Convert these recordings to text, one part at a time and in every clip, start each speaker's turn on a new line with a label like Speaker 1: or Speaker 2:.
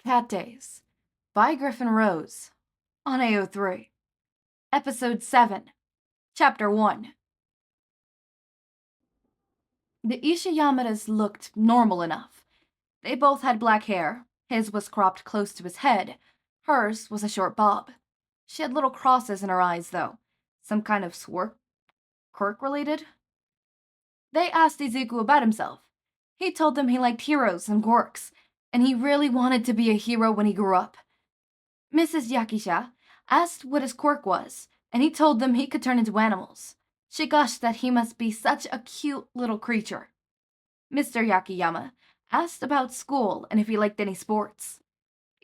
Speaker 1: Cat Days by Griffin Rose on AO3. Episode 7, Chapter 1. The Ishiyamadas looked normal enough. They both had black hair. His was cropped close to his head. Hers was a short bob. She had little crosses in her eyes, though. Some kind of quirk related? They asked Izuku about himself. He told them he liked heroes and quirks, and he really wanted to be a hero when he grew up. Mrs. Yakisha asked what his quirk was, and he told them he could turn into animals. She gushed that he must be such a cute little creature. Mr. Yakiyama asked about school and if he liked any sports.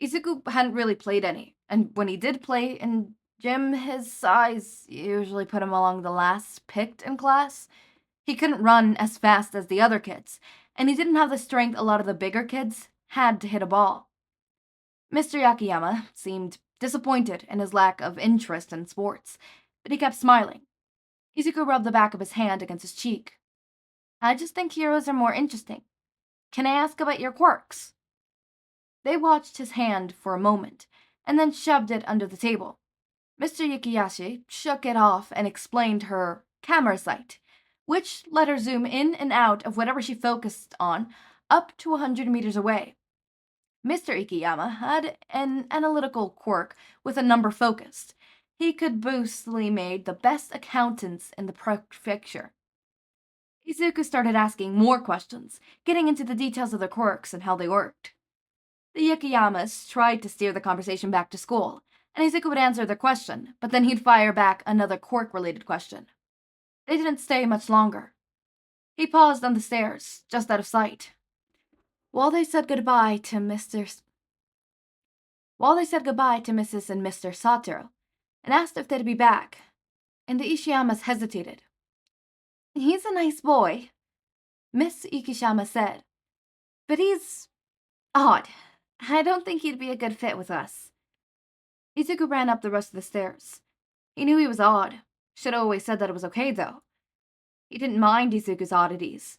Speaker 1: Izuku hadn't really played any, and when he did play in gym, his size usually put him along the last picked in class. He couldn't run as fast as the other kids, and he didn't have the strength a lot of the bigger kids had to hit a ball. Mr. Yakiyama seemed disappointed in his lack of interest in sports, but he kept smiling. Izuku rubbed the back of his hand against his cheek. I just think heroes are more interesting. Can I ask about your quirks? They watched his hand for a moment, and then shoved it under the table. Mr. Yukiyashi shook it off and explained her camera sight, which let her zoom in and out of whatever she focused on up to 100 meters away. Mr. Ikeyama had an analytical quirk with a number focused. He could boostly made the best accountants in the prefecture. Izuku started asking more questions, getting into the details of their quirks and how they worked. The Yukiyamas tried to steer the conversation back to school, and Izuku would answer their question, but then he'd fire back another quirk-related question. They didn't stay much longer. He paused on the stairs, just out of sight. While they said goodbye to Mrs. and Mr. Satoru, and asked if they'd be back, and the Ishiyamas hesitated. He's a nice boy, Miss Ikishama said, but he's odd. I don't think he'd be a good fit with us. Izuku ran up the rest of the stairs. He knew he was odd. Should have always said that it was okay, though. He didn't mind Izuku's oddities.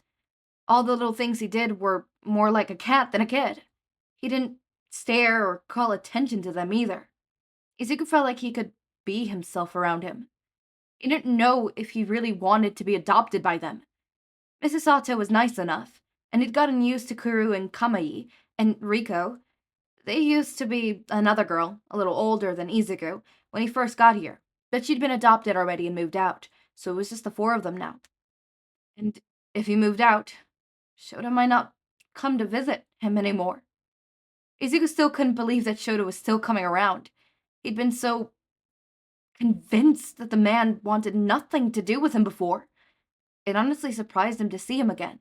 Speaker 1: All the little things he did were more like a cat than a kid. He didn't stare or call attention to them either. Izuku felt like he could be himself around him. He didn't know if he really wanted to be adopted by them. Mrs. Sato was nice enough, and he'd gotten used to Kuru and Kamai and Riko. They used to be another girl, a little older than Izuku, when he first got here, but she'd been adopted already and moved out, so it was just the four of them now. And if he moved out, Shouta might not come to visit him anymore. Izuku still couldn't believe that Shouta was still coming around. He'd been so convinced that the man wanted nothing to do with him before. It honestly surprised him to see him again.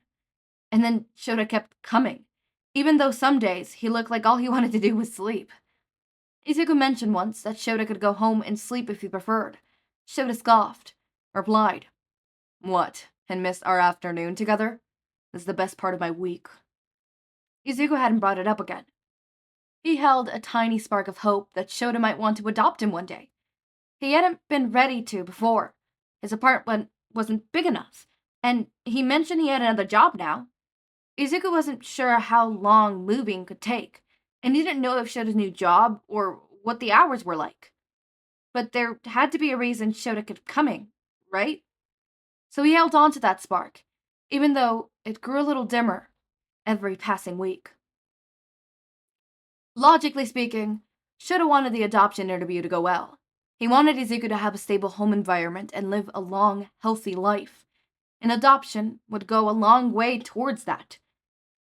Speaker 1: And then Shouta kept coming, even though some days he looked like all he wanted to do was sleep. Izuku mentioned once that Shouta could go home and sleep if he preferred. Shouta scoffed, replied, What, and miss our afternoon together? This is the best part of my week. Izuku hadn't brought it up again. He held a tiny spark of hope that Shouta might want to adopt him one day. He hadn't been ready to before. His apartment wasn't big enough, and he mentioned he had another job now. Izuku wasn't sure how long moving could take, and he didn't know if Shota's new job or what the hours were like. But there had to be a reason Shouta kept coming, right? So he held on to that spark, even though it grew a little dimmer every passing week. Logically speaking, Shouta wanted the adoption interview to go well. He wanted Izuku to have a stable home environment and live a long, healthy life. An adoption would go a long way towards that.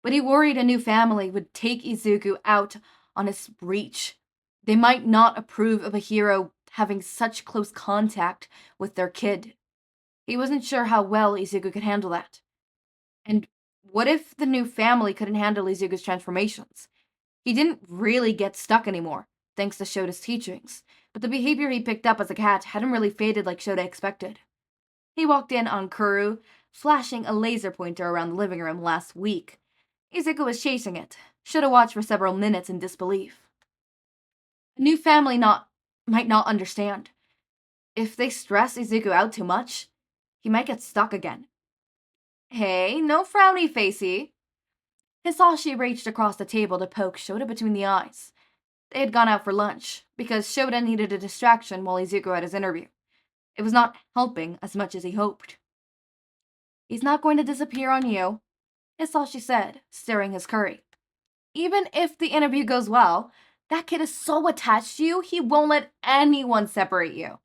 Speaker 1: But he worried a new family would take Izuku out on his reach. They might not approve of a hero having such close contact with their kid. He wasn't sure how well Izuku could handle that. And what if the new family couldn't handle Izuku's transformations? He didn't really get stuck anymore, thanks to Shota's teachings, but the behavior he picked up as a cat hadn't really faded like Shouta expected. He walked in on Kuru, flashing a laser pointer around the living room last week. Izuku was chasing it. Shouta watched for several minutes in disbelief. A new family might not understand. If they stress Izuku out too much, he might get stuck again. Hey, no frowny facey. Hisashi reached across the table to poke Shouta between the eyes. They had gone out for lunch, because Shouta needed a distraction while Izuku had his interview. It was not helping as much as he hoped. "He's not going to disappear on you," Hisashi said, stirring his curry. "Even if the interview goes well, that kid is so attached to you, he won't let anyone separate you."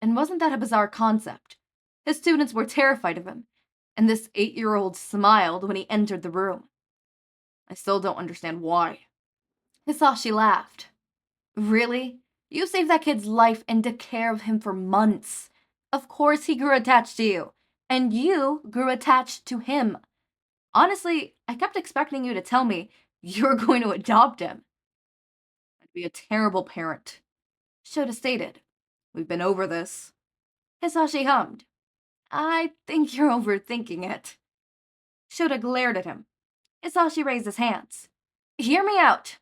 Speaker 1: And wasn't that a bizarre concept? His students were terrified of him, and this 8-year-old smiled when he entered the room. "I still don't understand why." Hisashi laughed. "Really? You saved that kid's life and took care of him for months. Of course he grew attached to you, and you grew attached to him. Honestly, I kept expecting you to tell me you were going to adopt him." "I'd be a terrible parent," Shouta stated. "We've been over this." Hisashi hummed. "I think you're overthinking it." Shouta glared at him. Hisashi raised his hands. "Hear me out.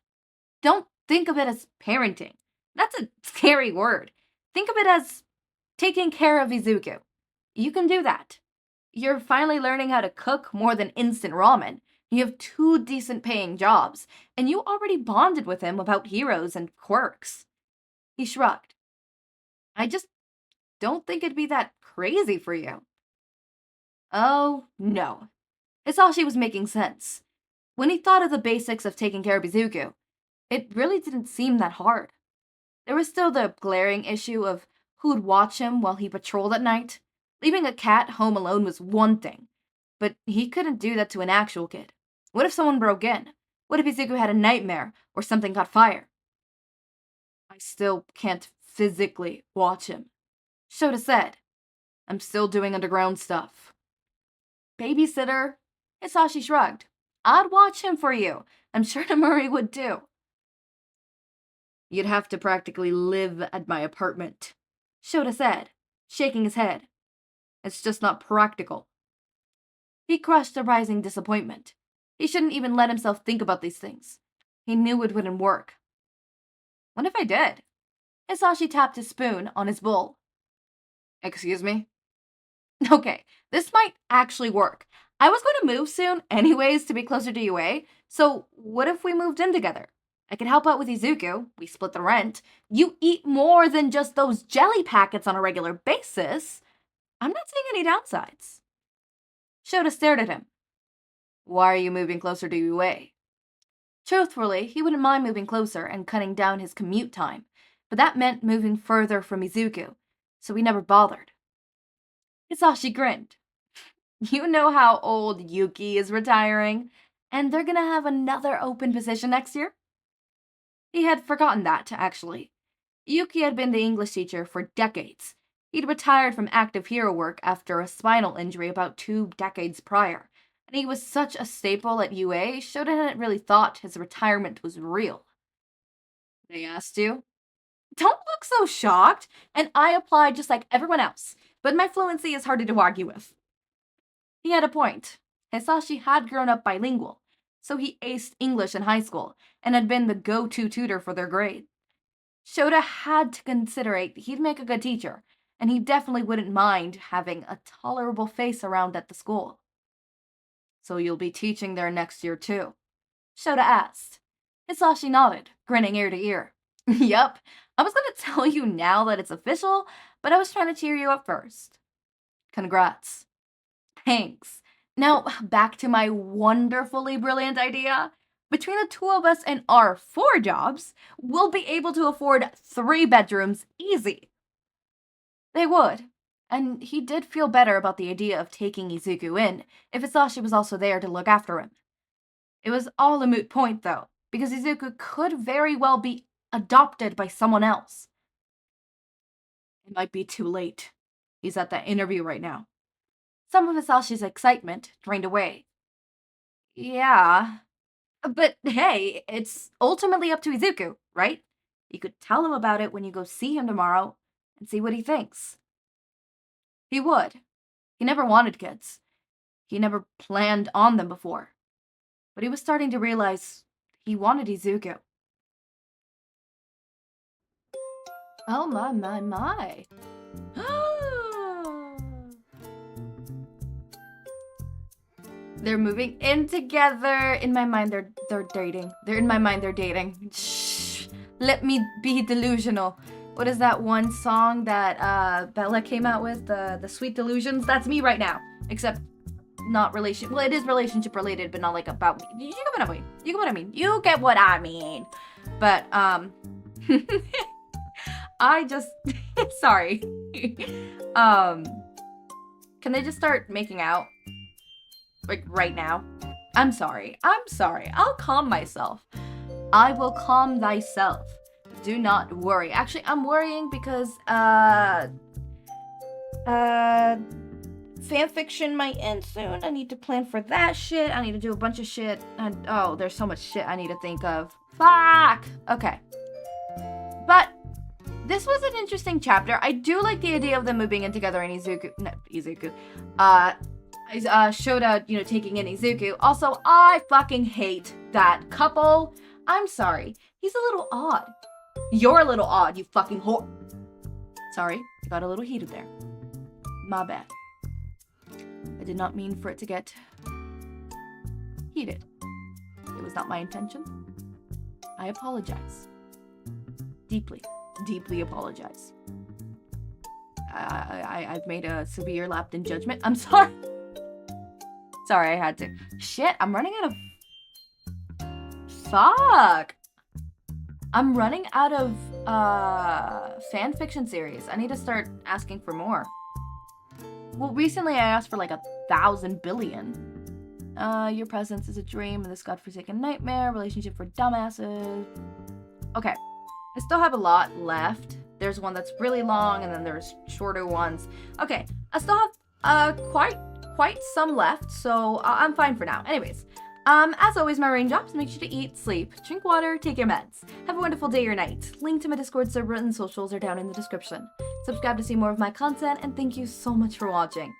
Speaker 1: Don't think of it as parenting. That's a scary word. Think of it as taking care of Izuku. You can do that. You're finally learning how to cook more than instant ramen. You have 2 decent paying jobs, and you already bonded with him about heroes and quirks." He shrugged. "I just don't think it'd be that crazy for you." Oh, no. Hisashi was making sense. When he thought of the basics of taking care of Izuku, it really didn't seem that hard. There was still the glaring issue of who'd watch him while he patrolled at night. Leaving a cat home alone was one thing, but he couldn't do that to an actual kid. What if someone broke in? What if Izuku had a nightmare or something caught fire? "I still can't physically watch him," Shouta said. "I'm still doing underground stuff." "Babysitter?" Hisashi shrugged. "I'd watch him for you. I'm sure Namuri would too." "You'd have to practically live at my apartment," Shouta said, shaking his head. "It's just not practical." He crushed a rising disappointment. He shouldn't even let himself think about these things. He knew it wouldn't work. "What if I did?" Hisashi tapped his spoon on his bowl. "Excuse me?" "Okay, this might actually work. I was going to move soon anyways to be closer to UA, so what if we moved in together? I could help out with Izuku, we split the rent. You eat more than just those jelly packets on a regular basis. I'm not seeing any downsides." Shouta stared at him. "Why are you moving closer to UA?" Truthfully, he wouldn't mind moving closer and cutting down his commute time, but that meant moving further from Izuku, so he never bothered. Hisashi grinned. "You know how old Yuki is retiring, and they're gonna have another open position next year?" He had forgotten that, actually. Yuki had been the English teacher for decades. He'd retired from active hero work after a spinal injury about 2 decades prior, and he was such a staple at UA, Shouta hadn't really thought his retirement was real. "They asked you?" "Don't look so shocked, and I applied just like everyone else, but my fluency is harder to argue with." He had a point. Hisashi had grown up bilingual, so he aced English in high school and had been the go-to tutor for their grade. Shouta had to consider he'd make a good teacher, and he definitely wouldn't mind having a tolerable face around at the school. "So you'll be teaching there next year too?" Shouta asked. Hisashi nodded, grinning ear to ear. "Yup, I was gonna tell you now that it's official, but I was trying to cheer you up first." "Congrats." "Thanks. Now, back to my wonderfully brilliant idea. Between the 2 of us and our 4 jobs, we'll be able to afford 3 bedrooms easy." They would, and he did feel better about the idea of taking Izuku in if Hisashi was also there to look after him. It was all a moot point, though, because Izuku could very well be adopted by someone else. It might be too late. He's at that interview right now. Some of Hisashi's excitement drained away. "Yeah, but hey, it's ultimately up to Izuku, right? You could tell him about it when you go see him tomorrow and see what he thinks." He would. He never wanted kids. He never planned on them before. But he was starting to realize he wanted Izuku. Oh my. They're moving in together. In my mind, they're dating. In my mind, they're dating. Shh. Let me be delusional. What is that one song that Bella came out with? The Sweet Delusions? That's me right now. Except not well, it is relationship related, but not like about me. You get what I mean. You get what I mean. You get what I mean. But I just sorry. Can they just start making out? Like right now? I'm sorry. I'll calm myself. I will calm thyself. Do not worry. Actually, I'm worrying because fanfiction might end soon. I need to plan for that shit. I need to do a bunch of shit. And oh, there's so much shit I need to think of. Fuck! Okay. But this was an interesting chapter. I do like the idea of them moving in together and Shouta, you know, taking in Izuku. Also, I fucking hate that couple. I'm sorry. He's a little odd. You're a little odd, you fucking whore. Sorry, I got a little heated there. My bad. I did not mean for it to get heated. It was not my intention. I apologize. Deeply apologize. I've made a severe lapse in judgment. I'm sorry. Sorry, I had to. Shit, I'm running out of... Fuck. I'm running out of fan fiction series. I need to start asking for more. Well, recently I asked for like 1,000 billion. Your presence is a dream in this godforsaken nightmare. Relationship for dumbasses. Okay. I still have a lot left. There's one that's really long, and then there's shorter ones. Okay. I still have quite some left, so I'm fine for now. Anyways. As always, my raindrops, make sure to eat, sleep, drink water, take your meds. Have a wonderful day or night. Link to my Discord server and socials are down in the description. Subscribe to see more of my content, and thank you so much for watching.